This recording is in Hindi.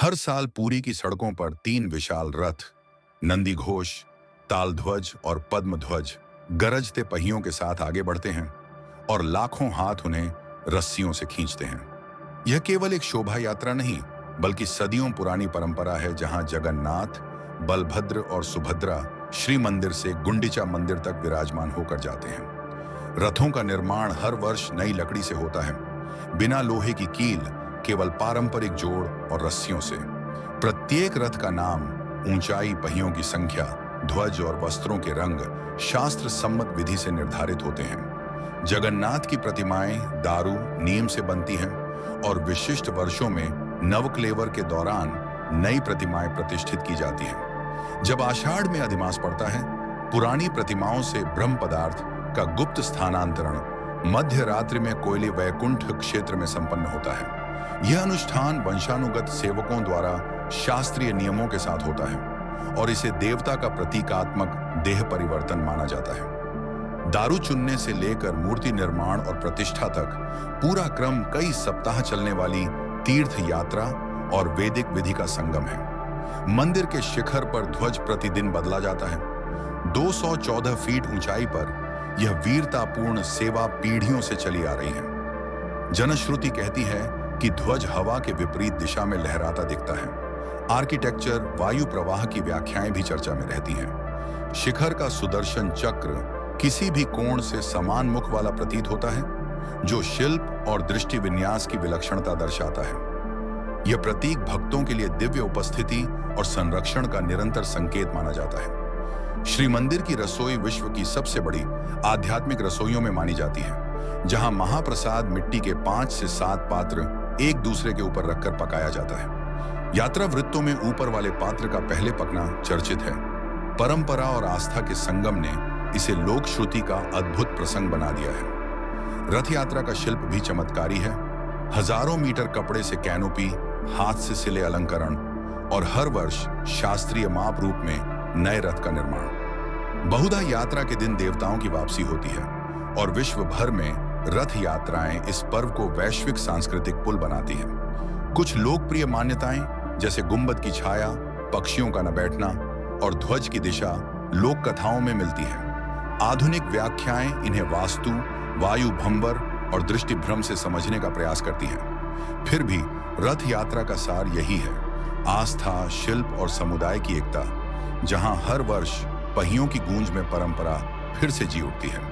हर साल पुरी की सड़कों पर तीन विशाल रथ, नंदी घोष, ताल ध्वज और पद्म ध्वज गरजते पहियों के साथ आगे बढ़ते हैं और लाखों हाथ उन्हें रस्सियों से खींचते हैं। यह केवल एक शोभा यात्रा नहीं, बल्कि सदियों पुरानी परंपरा है जहां जगन्नाथ, बलभद्र और सुभद्रा श्री मंदिर से गुंडीचा मंदिर तक विराजमान होकर जाते हैं। रथों का निर्माण हर वर्ष नई लकड़ी से होता है, बिना लोहे की कील, केवल पारंपरिक जोड़ और रस्सियों से। प्रत्येक रथ का नाम, ऊंचाई, पहियों की संख्या, ध्वज और वस्त्रों के रंग शास्त्र सम्मत विधि से निर्धारित होते हैं। जगन्नाथ की प्रतिमाएं दारू, नीम से बनती हैं और विशिष्ट वर्षों में नवकलेवर के दौरान नई प्रतिमाएं प्रतिष्ठित की जाती हैं। जब आषाढ़ में अधिमास पड़ता है, पुरानी प्रतिमाओं से ब्रह्म पदार्थ का गुप्त स्थानांतरण मध्य रात्रि में कोयले वैकुंठ क्षेत्र में संपन्न होता है। यह अनुष्ठान वंशानुगत सेवकों द्वारा शास्त्रीय नियमों के साथ होता है और इसे देवता का प्रतीकात्मक देह परिवर्तन माना जाता है। दारू चुनने से लेकर मूर्ति निर्माण और प्रतिष्ठा तक पूरा क्रम कई सप्ताह चलने वाली तीर्थ यात्रा और वैदिक विधि का संगम है। मंदिर के शिखर पर ध्वज प्रतिदिन बदला जाता है। 214 फीट ऊंचाई पर यह वीरतापूर्ण सेवा पीढ़ियों से चली आ रही है। जनश्रुति कहती है कि ध्वज हवा के विपरीत दिशा में लहराता दिखता है। आर्किटेक्चर, वायु प्रवाह की व्याख्याएं भी चर्चा में रहती हैं। शिखर का सुदर्शन चक्र किसी भी कोण से समान मुख वाला प्रतीत होता है, जो शिल्प और दृष्टि विन्यास की विलक्षणता दर्शाता है। यह प्रतीक भक्तों के लिए दिव्य उपस्थिति और संरक्षण का निरंतर संकेत माना जाता है। श्री मंदिर की रसोई विश्व की सबसे बड़ी आध्यात्मिक रसोइयों में मानी जाती है, जहां महाप्रसाद मिट्टी के 5 से 7 पात्र एक दूसरे के ऊपर रखकर पकाया जाता है। यात्रा वृत्तों में ऊपर वाले पात्र का पहले पकना चर्चित है। परंपरा और आस्था के संगम ने इसे लोक श्रुति का अद्भुत प्रसंग बना दिया है। रथ यात्रा का शिल्प भी चमत्कारी है। हजारों मीटर कपड़े से कैनोपी, हाथ से सिले अलंकरण और हर वर्ष शास्त्रीय माप रूप में नए रथ का निर्माण। बहुधा यात्रा के दिन देवताओं की वापसी होती है और विश्व भर में रथ यात्राएं इस पर्व को वैश्विक सांस्कृतिक पुल बनाती हैं। कुछ लोकप्रिय मान्यताएं जैसे गुंबद की छाया, पक्षियों का न बैठना और ध्वज की दिशा लोक कथाओं में मिलती हैं। आधुनिक व्याख्याएं इन्हें वास्तु, वायु भंवर और दृष्टि भ्रम से समझने का प्रयास करती हैं। फिर भी रथ यात्रा का सार यही है: आस्था, शिल्प और समुदाय की एकता, जहां हर वर्ष पहियों की गूंज में परंपरा फिर से जी उठती है।